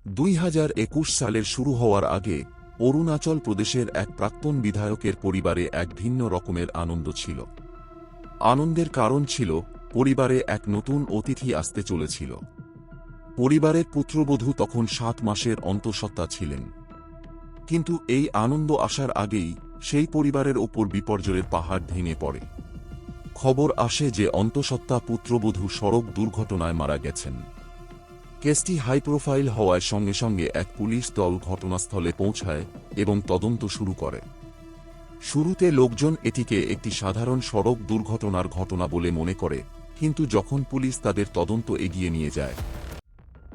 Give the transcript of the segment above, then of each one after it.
2021 সালের শুরু হওয়ার আগে অরুণাচল প্রদেশের এক প্রাক্তন বিধায়কের পরিবারে এক ভিন্ন রকমের আনন্দ ছিল। আনন্দের কারণ ছিল পরিবারে এক নতুন অতিথি আসতে চলেছিল। পরিবারের পুত্রবধূ তখন 7 মাসের অন্তঃসত্ত্বা ছিলেন। কিন্তু এই আনন্দ আসার আগেই সেই পরিবারের ওপর বিপর্যয়ের পাহাড় ভেঙে পড়ে। খবর আসে যে অন্তঃসত্ত্বা পুত্রবধূ সড়ক দুর্ঘটনায় মারা গেছেন। কেসটি হাই প্রোফাইল হওয়ার সঙ্গে সঙ্গে এক পুলিশ দল ঘটনাস্থলে পৌঁছায় এবং তদন্ত শুরু করে। শুরুতে লোকজন এটিকে একটি সাধারণ সড়ক দুর্ঘটনার ঘটনা বলে মনে করে, কিন্তু যখন পুলিশ তাদের তদন্ত এগিয়ে নিয়ে যায়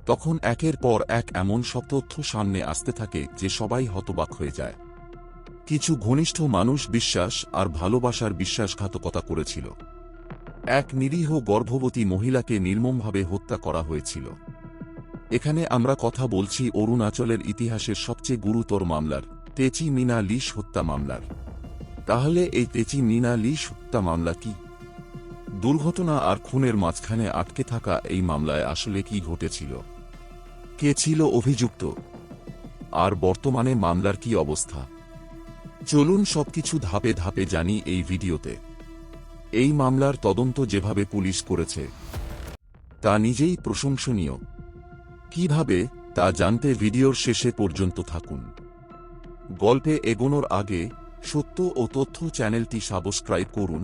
তখন একের পর এক এমন সব তথ্য সামনে আসতে থাকে যে সবাই হতবাক হয়ে যায়। কিছু ঘনিষ্ঠ মানুষ বিশ্বাস আর ভালোবাসার বিশ্বাসঘাতকতা করেছিল। এক নিরীহ গর্ভবতী মহিলাকে নির্মমভাবে হত্যা করা হয়েছিল। এখানে আমরা কথা বলছি অরুণাচলের ইতিহাসের সবচেয়ে গুরুতর মামলার, তেচি মিনা লিশ হত্যা মামলার। তাহলে এই তেচি মিনা লিশ হত্যা মামলা কি? দুর্ঘটনা আর খুনের মাঝখানে আটকে থাকা এই মামলায় আসলে কি ঘটেছিল? কে ছিল অভিযুক্ত? আর বর্তমানে মামলার কি অবস্থা? চলুন সবকিছু ধাপে ধাপে জানি এই ভিডিওতে। এই মামলার তদন্ত যেভাবে পুলিশ করেছে তা নিজেই প্রশংসনীয়। কিভাবে তা জানতে ভিডিওর শেষে পর্যন্ত থাকুন। গল্পে এগোনোর আগে সত্য ও তথ্য চ্যানেলটি সাবস্ক্রাইব করুন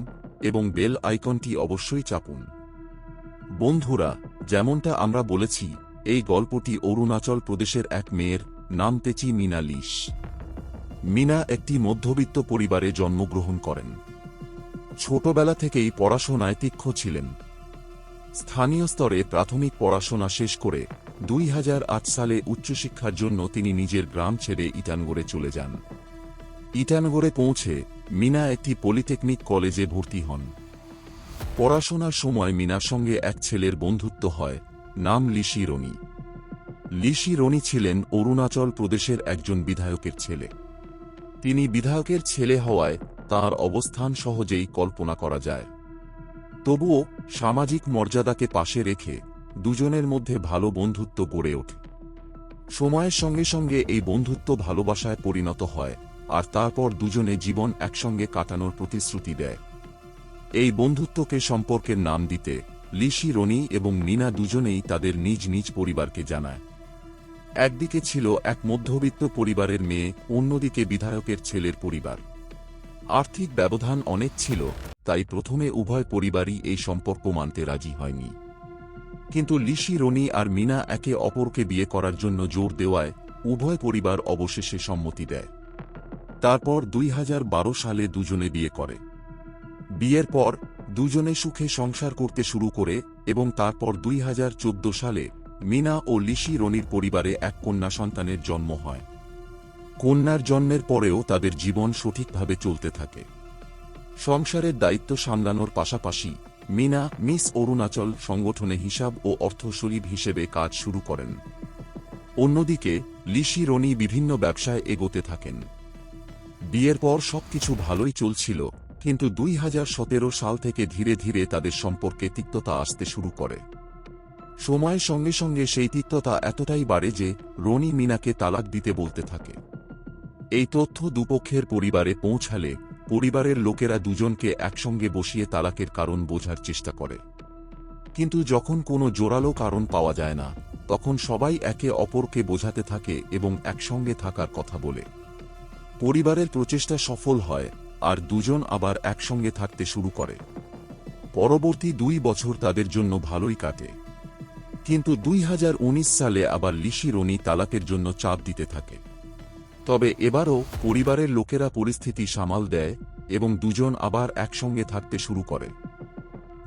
এবং বেল আইকনটি অবশ্যই চাপুন। বন্ধুরা, যেমনটা আমরা বলেছি, এই গল্পটি অরুণাচল প্রদেশের এক মেয়ের, নাম তেচি মিনা লিশ। মিনা একটি মধ্যবিত্ত পরিবারে জন্মগ্রহণ করেন। ছোটবেলা থেকেই পড়াশোনায় তীক্ষ্ণ ছিলেন। স্থানীয় স্তরে প্রাথমিক পড়াশোনা শেষ করে 2008 সালে উচ্চশিক্ষার জন্য তিনি নিজের গ্রাম ছেড়ে ইটানগড়ে চলে যান। ইটানগড়ে পৌঁছে মিনা একটি পলিটেকনিক কলেজে ভর্তি হন। পড়াশোনার সময় মিনার সঙ্গে এক ছেলের বন্ধুত্ব হয়, নাম লিশি রনি। লিশি রনি ছিলেন অরুণাচল প্রদেশের একজন বিধায়কের ছেলে। তিনি বিধায়কের ছেলে হওয়ায় তাঁর অবস্থান সহজেই কল্পনা করা যায়। তবুও সামাজিক মর্যাদাকে পাশে রেখে দুজনের মধ্যে ভালো বন্ধুত্ব গড়ে ওঠে। সময়ের সঙ্গে সঙ্গে এই বন্ধুত্ব ভালোবাসায় পরিণত হয়, আর তারপর দুজনে জীবন একসঙ্গে কাটানোর প্রতিশ্রুতি দেয়। এই বন্ধুত্বকে সম্পর্কের নাম দিতে লিশি রনি এবং মিনা দুজনেই তাদের নিজ নিজ পরিবারকে জানায়। একদিকে ছিল এক মধ্যবিত্ত পরিবারের মেয়ে, অন্যদিকে বিধায়কের ছেলের পরিবার। আর্থিক ব্যবধান অনেক ছিল, তাই প্রথমে উভয় পরিবারই এই সম্পর্ক মানতে রাজি হয়নি। কিন্তু লিশি রনি আর মিনা একে অপরকে বিয়ে করার জন্য জোর দেওয়ায় উভয় পরিবার অবশেষে সম্মতি দেয়। তারপর 2012 সালে দুজনে বিয়ে করে। বিয়ের পর দুজনে সুখে সংসার করতে শুরু করে এবং তারপর 2014 সালে মিনা ও লিশি রনির পরিবারে এক কন্যা সন্তানের জন্ম হয়। কন্যার জন্মের পরেও তাদের জীবন সঠিকভাবে চলতে থাকে। সংসারের দায়িত্ব সামলানোর পাশাপাশি মিনা মিস অরুণাচল সংগঠনে হিসাব ও অর্থ সচিব হিসেবে কাজ শুরু করেন। অন্যদিকে লিশি রনি বিভিন্ন ব্যবসায় এগোতে থাকেন। বিয়ের পর সবকিছু ভালোই চলছিল, কিন্তু 2017 সাল থেকে ধীরে ধীরে তাদের সম্পর্কে তিক্ততা আসতে শুরু করে। সময়ের সঙ্গে সঙ্গে সেই তিক্ততা এতটাই বাড়ে যে রনি মিনাকে তালাক দিতে বলতে থাকে। এই তথ্য দুপক্ষের পরিবারে পৌঁছালে পরিবারের লোকেরা দুজনকে একসঙ্গে বসিয়ে তালাকের কারণ বোঝার চেষ্টা করে। কিন্তু যখন কোনো জোরালো কারণ পাওয়া যায় না, তখন সবাই একে অপরকে বোঝাতে থাকে এবং একসঙ্গে থাকার কথা বলে। পরিবারের প্রচেষ্টা সফল হয় আর দুজন আবার একসঙ্গে থাকতে শুরু করে। পরবর্তী 2 বছর তাদের জন্য ভালোই কাটে। কিন্তু 2019 সালে আবার লিশি রনি তালাকের জন্য চাপ দিতে থাকে। তবে এবারও পরিবারের লোকেরা পরিস্থিতি সামাল দেয় এবং দুজন আবার একসঙ্গে থাকতে শুরু করে।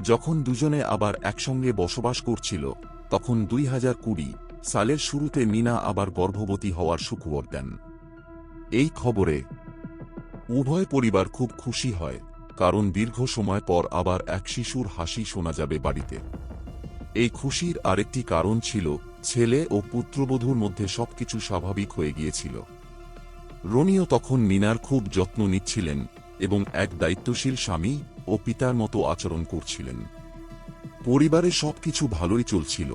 যখন দুজনে আবার একসঙ্গে বসবাস করছিল, তখন 2020 সালের শুরুতে মিনা আবার গর্ভবতী হওয়ার সুখবর দেন। এই খবরে উভয় পরিবার খুব খুশি হয়, কারণ দীর্ঘ সময় পর আবার এক শিশুর হাসি শোনা যাবে বাড়িতে। এই খুশির আরেকটি কারণ ছিল ছেলে ও পুত্রবধূর মধ্যে সবকিছু স্বাভাবিক হয়ে গিয়েছিল। রনিও তখন মিনার খুব যত্ন নিচ্ছিলেন এবং এক দায়িত্বশীল স্বামী ও পিতার মতো আচরণ করছিলেন। পরিবারে সবকিছু ভালোই চলছিল।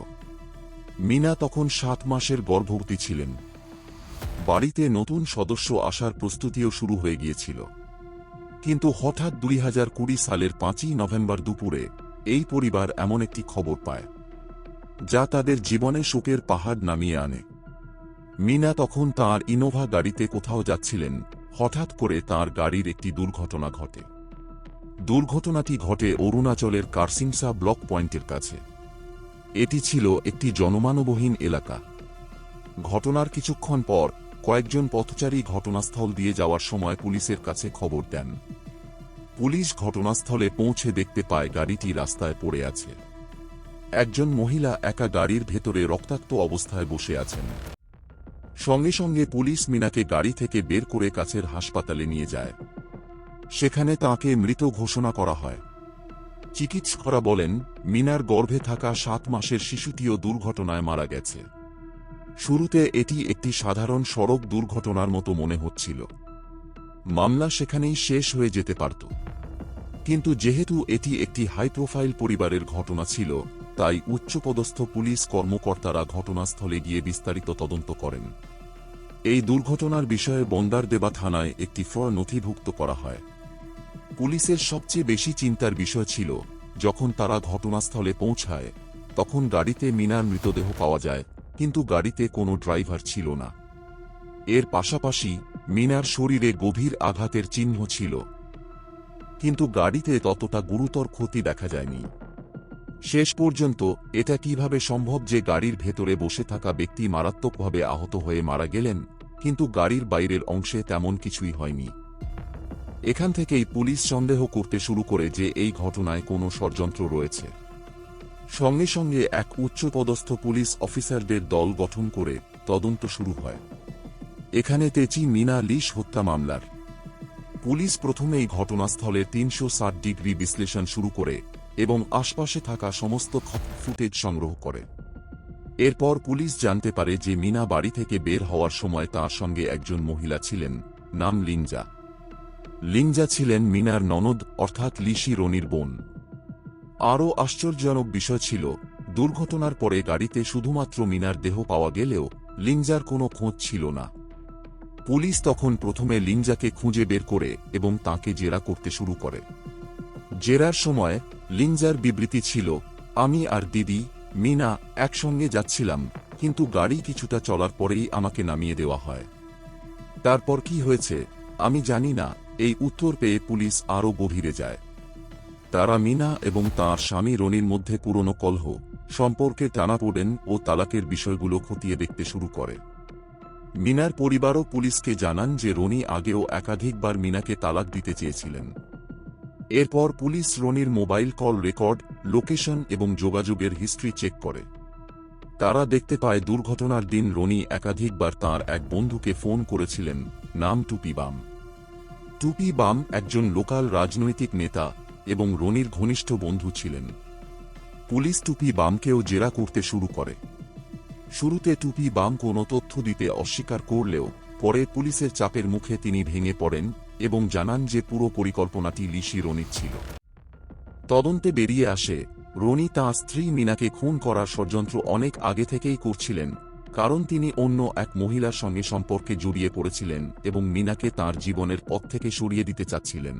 মিনা তখন 7 মাসের গর্ভবতী ছিলেন। বাড়িতে নতুন সদস্য আসার প্রস্তুতিও শুরু হয়ে গিয়েছিল। কিন্তু হঠাৎ 2020 সালের 5ই নভেম্বর দুপুরে এই পরিবার এমন একটি খবর পায় যা তাদের জীবনে শোকের পাহাড় নামিয়ে আনে। মিনা তখন তাঁর ইনোভা গাড়িতে কোথাও যাচ্ছিলেন, হঠাৎ করে তাঁর গাড়ির একটি দুর্ঘটনা ঘটে। দুর্ঘটনাটি ঘটে অরুণাচলের কারসিংসা ব্লক পয়েন্টের কাছে। এটি ছিল একটি জনমানবহীন এলাকা। ঘটনার কিছুক্ষণ পর কয়েকজন পথচারী ঘটনাস্থল দিয়ে যাওয়ার সময় পুলিশের কাছে খবর দেন। পুলিশ ঘটনাস্থলে পৌঁছে দেখতে পায় গাড়িটি রাস্তায় পড়ে আছে। একজন মহিলা একা গাড়ির ভেতরে রক্তাক্ত অবস্থায় বসে আছেন। সঙ্গে সঙ্গে পুলিশ মিনাকে গাড়ি থেকে বের করে কাছের হাসপাতালে নিয়ে যায়। সেখানে তাঁকে মৃত ঘোষণা করা হয়। চিকিৎসকরা বলেন, মিনার গর্ভে থাকা 7 মাসের শিশুটিও দুর্ঘটনায় মারা গেছে। শুরুতে এটি একটি সাধারণ সড়ক দুর্ঘটনার মতো মনে হচ্ছিল। মামলা সেখানেই শেষ হয়ে যেতে পারত। কিন্তু যেহেতু এটি একটি হাই প্রোফাইল পরিবারের ঘটনা ছিল, তাই উচ্চপদস্থ পুলিশ কর্মকর্তারা ঘটনাস্থলে গিয়ে বিস্তারিত তদন্ত করেন। এই দুর্ঘটনার বিষয়ে বন্দারদেবা থানায় একটি ফর্ম নথিভুক্ত করা হয়। পুলিশের সবচেয়ে বেশি চিন্তার বিষয় ছিল, যখন তারা ঘটনাস্থলে পৌঁছায় তখন গাড়িতে মিনার মৃতদেহ পাওয়া যায়, কিন্তু গাড়িতে কোনো ড্রাইভার ছিল না। এর পাশাপাশি মিনার শরীরে গভীর আঘাতের চিহ্ন ছিল, কিন্তু গাড়িতে ততটা গুরুতর ক্ষতি দেখা যায়নি। শেষ পর্যন্ত এটা কিভাবে সম্ভব যে গাড়ির ভেতরে বসে থাকা ব্যক্তি মারাত্মকভাবে আহত হয়ে মারা গেলেন, কিন্তু গাড়ির বাইরের অংশে তেমন কিছুই হয়নি? এখান থেকেই পুলিশ সন্দেহ করতে শুরু করে যে এই ঘটনায় কোনো ষড়যন্ত্র রয়েছে। সঙ্গে সঙ্গে এক উচ্চপদস্থ পুলিশ অফিসারদের দল গঠন করে তদন্ত শুরু হয়। এখানে তেচি মিনা লিশ হত্যা মামলার পুলিশ প্রথমেই ঘটনাস্থলের 360 ডিগ্রি বিশ্লেষণ শুরু করে এবং আশপাশে থাকা সমস্ত ফুটেজ সংগ্রহ করে। এরপর পুলিশ জানতে পারে যে মিনা বাড়ি থেকে বের হওয়ার সময় তার সঙ্গে একজন মহিলা ছিলেন, নাম লিঞ্জা। লিঞ্জা ছিলেন মিনার ননদ অর্থাৎ লিশি রনির বোন। আরও আশ্চর্যজনক বিষয় ছিল, দুর্ঘটনার পরে গাড়িতে শুধুমাত্র মিনার দেহ পাওয়া গেলেও লিঞ্জার কোনো খোঁজ ছিল না। পুলিশ তখন প্রথমে লিঞ্জাকে খুঁজে বের করে এবং তাকে জেরা করতে শুরু করে। জেরার সময় লিঞ্জার বিবৃতি ছিল, আমি আর দিদি মিনা একসঙ্গে যাচ্ছিলাম, কিন্তু গাড়ি কিছুটা চলার পরেই আমাকে নামিয়ে দেওয়া হয়। তারপর কি হয়েছে আমি জানি না। এই উত্তর পেয়ে পুলিশ আরও গভীরে যায়। তারা মিনা এবং তাঁর স্বামী রনির মধ্যে পুরনো কলহ, সম্পর্কে টানাপোড়েন ও তালাকের বিষয়গুলো খতিয়ে দেখতে শুরু করে। মিনার পরিবারও পুলিশকে জানান যে রনি আগেও একাধিকবার মিনাকে তালাক দিতে চেয়েছিলেন। এরপর পুলিশ রনির মোবাইল কল রেকর্ড, লোকেশন এবং যোগাযোগের হিস্ট্রি চেক করে। তারা দেখতে পায় দুর্ঘটনার দিন রনি একাধিকবার তাঁর এক বন্ধুকে ফোন করেছিলেন, নাম টুপি বাম। টুপি বাম একজন লোকাল রাজনৈতিক নেতা এবং রনির ঘনিষ্ঠ বন্ধু ছিলেন। পুলিশ টুপি বামকেও জেরা করতে শুরু করে। শুরুতে টুপি বাম কোনো তথ্য দিতে অস্বীকার করলেও পরে পুলিশের চাপের মুখে তিনি ভেঙে পড়েন এবং জানান যে পুরো পরিকল্পনাটি লিশি রনির ছিল। তদন্তে বেরিয়ে আসে, রনি তাঁর স্ত্রী মিনাকে খুন করার ষড়যন্ত্র অনেক আগে থেকেই করছিলেন, কারণ তিনি অন্য এক মহিলার সঙ্গে সম্পর্কে জড়িয়ে পড়েছিলেন এবং মিনাকে তাঁর জীবনের পথ থেকে সরিয়ে দিতে চাচ্ছিলেন।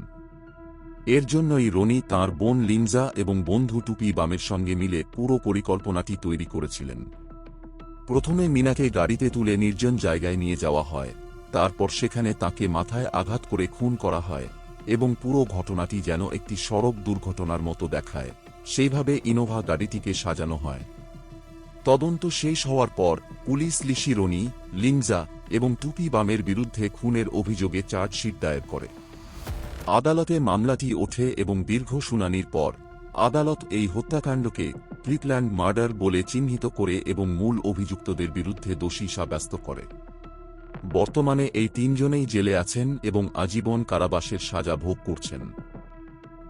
এর জন্যই রনি তাঁর বোন লিঞ্জা এবং বন্ধু টুপি বামের সঙ্গে মিলে পুরো পরিকল্পনাটি তৈরি করেছিলেন। প্রথমে মিনাকে গাড়িতে তুলে নির্জন জায়গায় নিয়ে যাওয়া হয়, তারপর সেখানে তাকে মাথায় আঘাত করে খুন করা হয় এবং পুরো ঘটনাটি যেন একটি সড়ক দুর্ঘটনার মতো দেখায় সেইভাবে ইনোভা গাড়িটিকে সাজানো হয়। তদন্ত শেষ হওয়ার পর পুলিশ লিশি রনি, লিঞ্জা এবং টুপি বামের বিরুদ্ধে খুনের অভিযোগে চার্জশিট দায়ের করে। আদালতে মামলাটি ওঠে এবং দীর্ঘ শুনানির পর আদালত এই হত্যাকাণ্ডকে প্রিপ্ল্যান্ড মার্ডার বলে চিহ্নিত করে এবং মূল অভিযুক্তদের বিরুদ্ধে দোষী সাব্যস্ত করে। বর্তমানে এই তিনজনেই জেলে আছেন এবং আজীবন কারাবাসের সাজা ভোগ করছেন।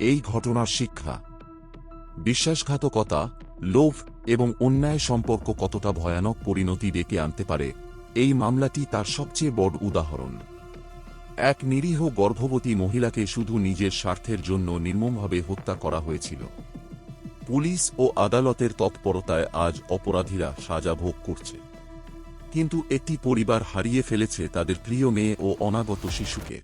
এই ঘটনার শিক্ষা: বিশ্বাসঘাতকতা, লোভ এবং অন্যায় সম্পর্ক কতটা ভয়ানক পরিণতি ডেকে আনতে পারে, এই মামলাটি তার সবচেয়ে বড় উদাহরণ। এক নিরীহ গর্ভবতী মহিলাকে শুধু নিজের স্বার্থের জন্য নির্মমভাবে হত্যা করা হয়েছিল। পুলিশ ও আদালতের তৎপরতায় আজ অপরাধীরা সাজা ভোগ করছে। কিন্তু একটি পরিবার হারিয়ে ফেলেছে তাদের প্রিয় মেয়ে ও অনাগত শিশুকে।